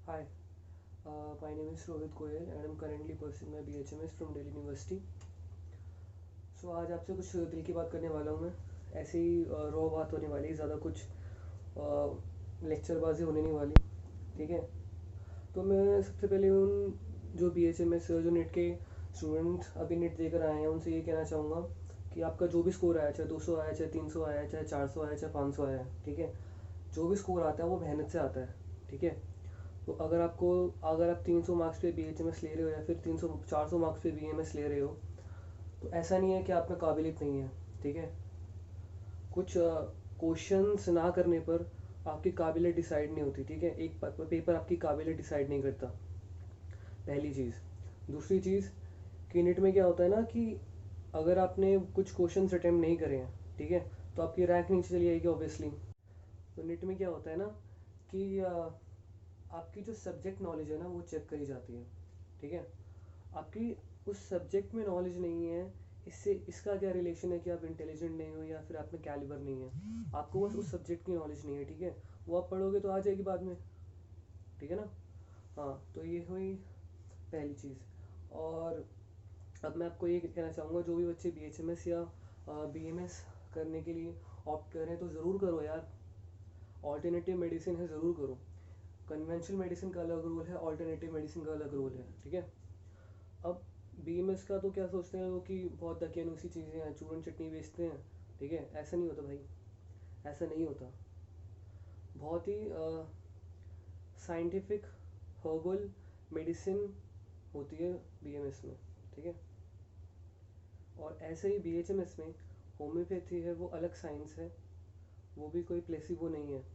Hi, my name is Rohit Goyal and I'm currently pursuing my BHMS from Delhi University. आज आपसे कुछ दिल की बात करने वाला हूँ मैं। ऐसे ही रॉ बात होने वाली है, ज़्यादा कुछ लेक्चरबाजी होने नहीं वाली। ठीक है। तो मैं सबसे पहले उन जो BHMS जो नेट के स्टूडेंट अभी नेट देकर आए हैं उनसे ये कहना चाहूँगा कि आपका जो भी स्कोर आया, चाहे 200 आया, चाहे 300 आया, चाहे 400 आया, चाहे 500 आया, ठीक है, जो भी स्कोर आता है वो मेहनत से आता है। ठीक है। तो अगर आप 300 मार्क्स पे BHMS ले रहे हो या फिर 400 मार्क्स पे BMS ले रहे हो, तो ऐसा नहीं है कि आप में काबिलियत नहीं है। ठीक है। कुछ क्वेश्चंस ना करने पर आपकी काबिलियत डिसाइड नहीं होती। ठीक है। एक पेपर आपकी काबिलियत डिसाइड नहीं करता, पहली चीज़। दूसरी चीज़ कि नेट में क्या होता है ना कि अगर आपने कुछ क्वेश्चंस अटेम्प्ट नहीं करे हैं, ठीक है, तो आपकी रैंक नीचे चली जाएगी ऑब्वियसली। तो नेट में क्या होता है ना कि आपकी जो सब्जेक्ट नॉलेज है ना वो चेक करी जाती है। ठीक है। आपकी उस सब्जेक्ट में नॉलेज नहीं है, इससे इसका क्या रिलेशन है कि आप इंटेलिजेंट नहीं हो या फिर आप में कैलिबर नहीं है। आपको बस उस सब्जेक्ट की नॉलेज नहीं है। ठीक है। वो आप पढ़ोगे तो आ जाएगी बाद में। ठीक है ना। हाँ, तो ये हुई पहली चीज़। और अब मैं आपको ये कहना चाहूँगा, जो भी बच्चे BHMS या BMS करने के लिए ऑप्ट कर रहे हैं तो ज़रूर करो यार। ऑल्टरनेटिव मेडिसिन है, ज़रूर करो। कन्वेंशनल मेडिसिन का अलग रोल है, ऑल्टरनेटिव मेडिसिन का अलग रोल है। ठीक है। अब BMS का तो क्या सोचते हैं लोग कि बहुत दकियानूसी चीज़ें हैं, चूरन चटनी बेचते हैं। ठीक है। ऐसा नहीं होता भाई, ऐसा नहीं होता। बहुत ही साइंटिफिक हर्बल मेडिसिन होती है BMS में। ठीक है। और ऐसे ही BHMS में होम्योपैथी है, वो अलग साइंस है, वो भी कोई प्लेसिबो नहीं है।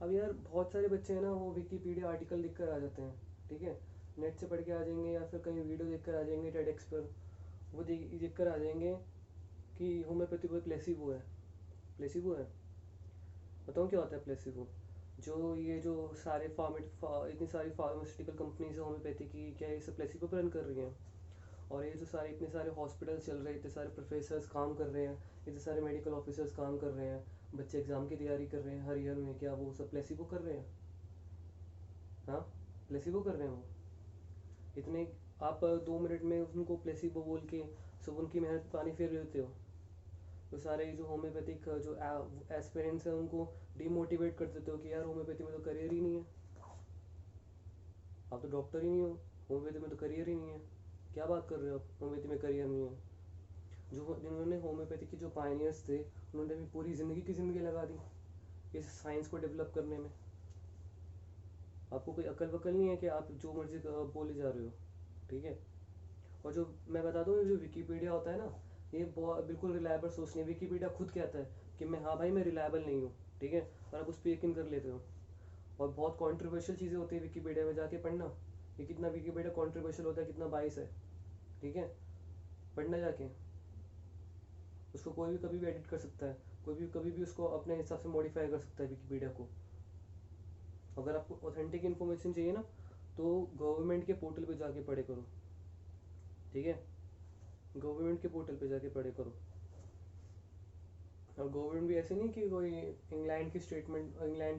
अब यार बहुत सारे बच्चे हैं ना, वो विकीपीडिया आर्टिकल लिख कर आ जाते हैं। ठीक है। नेट से पढ़ के आ जाएंगे या फिर कहीं वीडियो देख कर आ जाएंगे टेडेक्स पर। वो देख कर आ जाएंगे कि होम्योपैथी कोई प्लेसिबो है। प्लेसिबो है। बताऊँ क्या होता है प्लेसिबो? जो सारे इतनी सारी फार्मास्यूटिकल कंपनीज है होम्योपैथी की, क्या ये सब प्लेसिबो पर रन कर रही हैं? और ये जो सारे इतने सारे हॉस्पिटल चल रहे हैं, इतने सारे प्रोफेसर्स काम कर रहे हैं, इतने सारे मेडिकल ऑफिसर्स काम कर रहे हैं, बच्चे एग्ज़ाम की तैयारी कर रहे हैं हर ईयर में, क्या वो सब प्लेसिबो कर रहे हैं? हाँ, प्लेसिबो कर रहे हैं वो। इतने आप 2 मिनट में उनको प्लेसिबो बोल के सब उनकी मेहनत पानी फेर देते हो। तो सारे जो होम्योपैथिक जो एस्पिरेंट्स हैं उनको डीमोटिवेट कर देते हो कि यार होम्योपैथी में तो करियर ही नहीं है, आप तो डॉक्टर ही नहीं हो, होम्योपैथी में तो करियर ही नहीं है। क्या बात कर रहे हो आप, होम्योपैथी में करियर नहीं है? जिन्होंने होम्योपैथी के जो पायनियर्स थे, उन्होंने भी पूरी ज़िंदगी की ज़िंदगी लगा दी इस साइंस को डेवलप करने में। आपको कोई अकल वकल नहीं है कि आप जो मर्जी बोले जा रहे हो। ठीक है। और जो मैं बता दूँ, जो विकीपीडिया होता है ना, ये बहुत बिल्कुल रिलायबल सोर्स नहीं है। विकीपीडिया खुद कहता है कि मैं, हाँ भाई, मैं रिलायबल नहीं हूँ। ठीक है। और आप उस पर यकीन कर लेते हो। और बहुत कॉन्ट्रोवर्शियल चीज़ें होती है विकीपीडिया में, जाके पढ़ना कि कितना विकीपीडिया कॉन्ट्रोवर्शियल होता है, कितना बाइस है। ठीक है। पढ़ना जाके। उसको कोई भी कभी भी एडिट कर सकता है, कोई भी कभी भी उसको अपने हिसाब से मॉडिफाई कर सकता है विकीपीडिया को। अगर आपको ऑथेंटिक इन्फॉर्मेशन चाहिए ना, तो गवर्नमेंट के पोर्टल पे जाके पढ़े करो। ठीक है। गवर्नमेंट के पोर्टल पे जाके पढ़े करो। और गवर्नमेंट भी ऐसे नहीं कि कोई इंग्लैंड की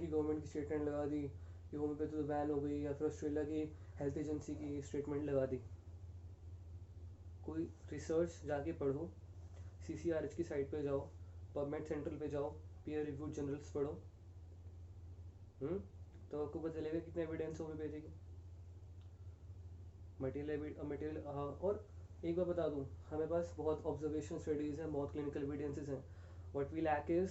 गवर्नमेंट की स्टेटमेंट लगा दी कि होम्योपैथी तो बैन हो गई, या फिर ऑस्ट्रेलिया की हेल्थ एजेंसी की स्टेटमेंट लगा दी। कोई रिसर्च जाके पढ़ो, CCRH की साइट पे जाओ, पबमेड सेंट्रल पे जाओ, पीयर रिव्यूड जर्नल्स पढ़ो। हम्म। तो आपको पता चलेगा कितने एविडेंस होम्योपैथी के मटेरियल। हाँ, और एक बार बता दूँ, हमें पास बहुत ऑब्जर्वेशन स्टडीज़ हैं, बहुत क्लिनिकल एविडेंसेस हैं। What we lack is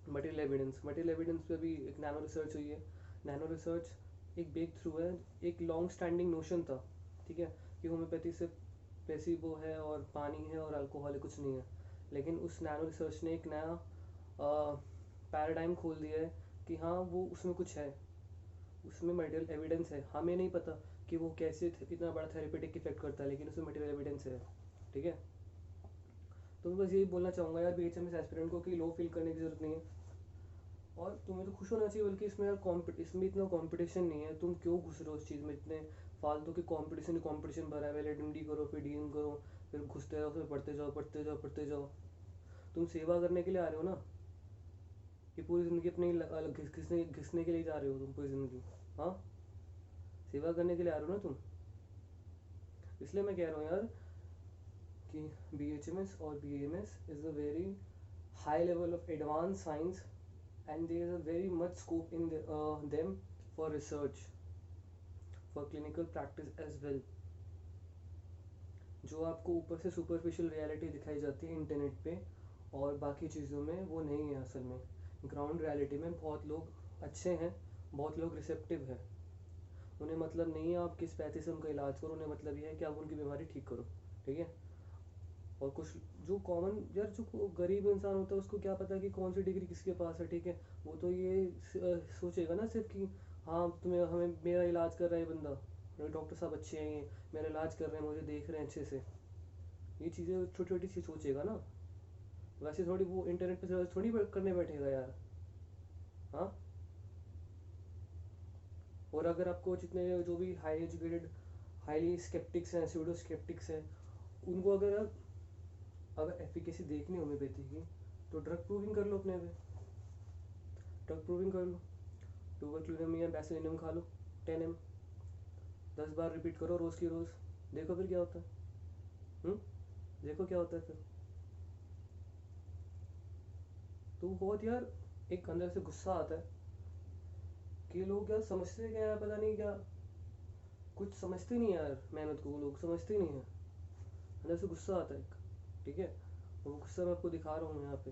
material evidence. Material evidence पे भी एक नैनो रिसर्च हुई है। नैनो रिसर्च एक ब्रेक थ्रू है। एक लॉन्ग स्टैंडिंग नोशन था, ठीक है, कि होम्योपैथी सिर्फ प्लेसिबो है और पानी है और अल्कोहल है, कुछ नहीं है। लेकिन उस नैनो रिसर्च ने एक नया पैराडाइम खोल दिया है कि हाँ, वो उसमें कुछ है, उसमें मटेरियल एविडेंस है। हमें नहीं पता कि वो कैसे इतना बड़ा थेरेपेटिक इफेक्ट करता है, लेकिन उसमें मटेरियल एविडेंस है। ठीक है। तो मैं बस यही बोलना चाहूँगा यार BHMS एस्पिरेंट को कि लो फील करने की ज़रूरत नहीं है। और तुम्हें तो खुश होना चाहिए, बल्कि इसमें यार इसमें इतना कंपटीशन नहीं है। तुम क्यों घुस रहे हो उस चीज़ में? इतने फालतू के कंपटीशन भरा है। पहले DMD करो, फिर DM करो, फिर घुसते रहो, फिर पढ़ते जाओ, पढ़ते जाओ, पढ़ते जाओ। तुम सेवा करने के लिए आ रहे हो ना, कि पूरी ज़िंदगी अपनी घिसने घिसने के लिए जा रहे हो तुम पूरी ज़िंदगी? हाँ। सेवा करने के लिए आ रहे हो ना तुम, इसलिए मैं कह रहा हूँ यार कि BHMS और BAMS is a very high level of advance science and there is a very much scope in them for research, for clinical practice as well. जो आपको ऊपर से सुपरफिशियल रियलिटी दिखाई जाती है इंटरनेट पे और बाकी चीज़ों में, वो नहीं है असल में। ग्राउंड रियलिटी में बहुत लोग अच्छे हैं, बहुत लोग रिसेप्टिव हैं, उन्हें मतलब नहीं है आप किस पैसे से उनका इलाज करो, उन्हें मतलब ये है कि आप उनकी बीमारी ठीक करो, ठीक है। और कुछ जो कॉमन यार, जो गरीब इंसान होता है उसको क्या पता कि कौन सी डिग्री किसके पास है, ठीक है। वो तो ये सोचेगा ना सिर्फ कि हाँ तुम्हें हमें मेरा इलाज कर रहा है बंदा, डॉक्टर साहब अच्छे हैं, ये मेरा इलाज कर रहे हैं, मुझे देख रहे हैं अच्छे से, ये चीज़ें छोटी छोटी सी सोचेगा ना। वैसे थोड़ी वो इंटरनेट पे सर्च थोड़ी करने बैठेगा यार। हाँ, और अगर आपको जितने जो भी हाई एजुकेटेड हाईली स्केप्टिक्स हैं, स्यूडो स्केप्टिक्स हैं, उनको अगर एफिकेसी देखनी हो होम्योपैथी की, तो ड्रग प्रूविंग कर लो अपने पे, ड्रग प्रूविंग कर लो। ट्यूबरक्लोनियम या बैसिलिनम खा लो 10 ml, 10 बार रिपीट करो रोज़ की रोज़, देखो फिर क्या होता है। हम्म, देखो क्या होता है फिर। तो बहुत यार एक अंदर से गुस्सा आता है कि लोग यार समझते क्या है, पता नहीं क्या, कुछ समझते नहीं यार, मेहनत को वो लोग समझते नहीं है। अंदर से गुस्सा आता है एक, ठीक है। और वो गुस्सा मैं आपको दिखा रहा हूँ यहाँ पे।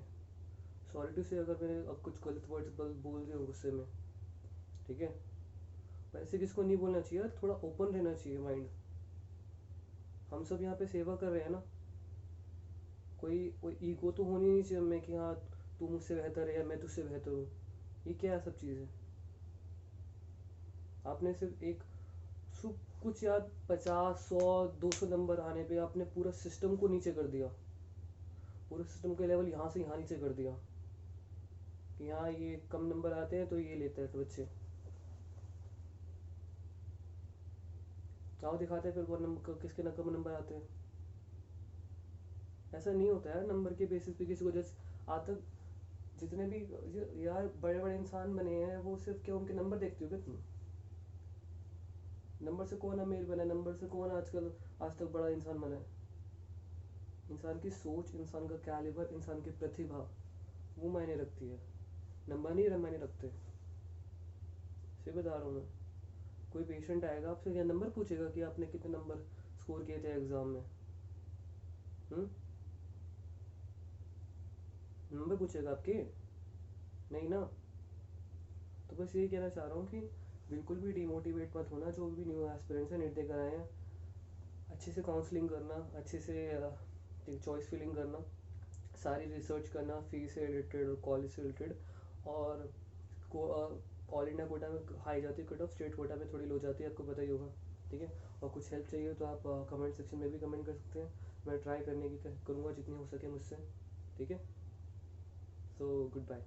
सॉरी टू से अगर मैंने अब कुछ गलत वर्ड्स बोल दिए हो गुस्से में, ठीक है। वैसे किसको नहीं बोलना चाहिए यार, थोड़ा ओपन रहना चाहिए माइंड। हम सब यहाँ पे सेवा कर रहे हैं ना, कोई ईगो तो होनी नहीं चाहिए हमें कि हाँ तू मुझसे बेहतर है या मैं तुझसे बेहतर हूँ। ये क्या है सब चीज़ें। आपने सिर्फ एक कुछ यार 50 100 200 नंबर आने पे आपने पूरा सिस्टम को नीचे कर दिया, पूरे सिस्टम के लेवल यहाँ से यहाँ नीचे कर दिया कि हाँ ये कम नंबर आते हैं तो ये लेते हैं तो बच्चे। आओ दिखाते हैं फिर कौन नंबर किसके ना कम नंबर आते हैं। ऐसा नहीं होता है नंबर के बेसिस पे किसी को जज। आज तक जितने भी यार बड़े बड़े इंसान बने हैं, वो सिर्फ क्या उनके नंबर देखते हो क्या तुम। नंबर से कौन अमीर बना है, नंबर से कौन आजकल आज तक बड़ा इंसान बना है। इंसान की सोच, इंसान का कैलिबर, इंसान की प्रतिभा, वो मायने रखती है, नंबर नहीं मायने रखते। से बता रहा हूँ मैं। कोई पेशेंट आएगा आपसे क्या नंबर पूछेगा कि आपने कितने नंबर स्कोर किए थे एग्जाम में। हम्म, नंबर पूछेगा आपके, नहीं ना। तो बस यही कहना चाह रहा हूँ कि बिल्कुल भी डिमोटिवेट मत होना। जो भी न्यू एस्पिरेंट्स हैं नेट देकर आए हैं, अच्छे से काउंसलिंग करना, अच्छे से चॉइस फिलिंग करना, सारी रिसर्च करना फीस से रिलेटेड और कॉलेज से रिलेटेड। और ऑल इंडिया कोटा में हाई जाती है कट ऑफ, स्टेट कोटा में थोड़ी लो जाती है, आपको पता ही होगा, ठीक है। और कुछ हेल्प चाहिए तो आप कमेंट सेक्शन में भी कमेंट कर सकते हैं, मैं ट्राई करने की करूँगा जितनी हो सके मुझसे, ठीक है। So good bye.